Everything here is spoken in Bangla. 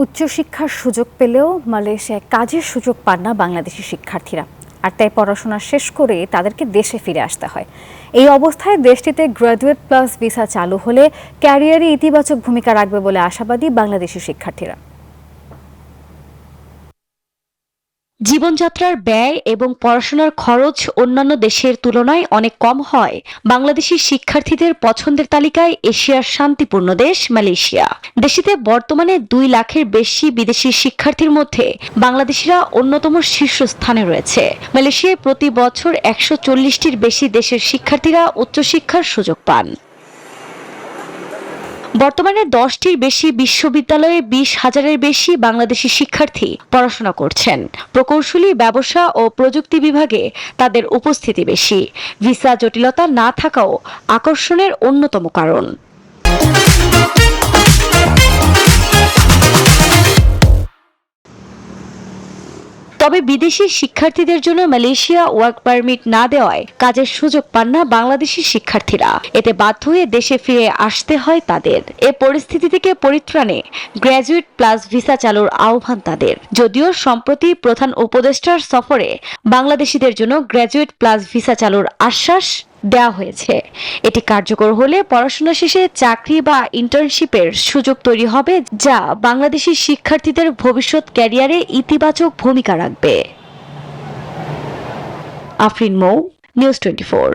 উচ্চশিক্ষার সুযোগ পেলেও মালয়েশিয়ায় কাজের সুযোগ পান না বাংলাদেশি শিক্ষার্থীরা, আর তাই পড়াশোনা শেষ করে তাদেরকে দেশে ফিরে আসতে হয়। এই অবস্থায় দেশটিতে গ্র্যাজুয়েট প্লাস ভিসা চালু হলে ক্যারিয়ারে ইতিবাচক ভূমিকা রাখবে বলে আশাবাদী বাংলাদেশি শিক্ষার্থীরা। জীবনযাত্রার ব্যয় এবং পড়াশোনার খরচ অন্যান্য দেশের তুলনায় অনেক কম হয় বাংলাদেশি শিক্ষার্থীদের পছন্দের তালিকায় এশিয়ার শান্তিপূর্ণ দেশ মালয়েশিয়া। দেশটিতে বর্তমানে 2 লাখের বেশি বিদেশি শিক্ষার্থীর মধ্যে বাংলাদেশিরা অন্যতম শীর্ষস্থানে রয়েছে। মালয়েশিয়ায় প্রতি বছর 140টির বেশি দেশের শিক্ষার্থীরা উচ্চশিক্ষার সুযোগ পান। বর্তমানে 10টির বেশি বিশ্ববিদ্যালয়ে 20,000-এর বেশি বাংলাদেশি শিক্ষার্থী পড়াশোনা করছেন। প্রকৌশলী, ব্যবসা ও প্রযুক্তি বিভাগে তাদের উপস্থিতি বেশি। ভিসা জটিলতা না থাকাও আকর্ষণের অন্যতম কারণ। তবে বিদেশি শিক্ষার্থীদের জন্য মালয়েশিয়া ওয়ার্ক পারমিট না দেওয়ায় কাজের সুযোগ পান না বাংলাদেশি শিক্ষার্থীরা। এতে বাধ্য হয়ে দেশে ফিরে আসতে হয় তাদের। এ পরিস্থিতি থেকে পরিত্রাণে গ্র্যাজুয়েট প্লাস ভিসা চালুর আহ্বান তাদের। যদিও সম্প্রতি প্রধান উপদেষ্টার সফরে বাংলাদেশিদের জন্য গ্র্যাজুয়েট প্লাস ভিসা চালুর আশ্বাস দেওয়া হয়েছে। এটি কার্যকর হলে পড়াশোনা শেষে চাকরি বা ইন্টার্নশিপের সুযোগ তৈরি হবে, যা বাংলাদেশি শিক্ষার্থীদের ভবিষ্যৎ ক্যারিয়ারে ইতিবাচক ভূমিকা রাখবে। আফরিন মৌ, নিউজ 24।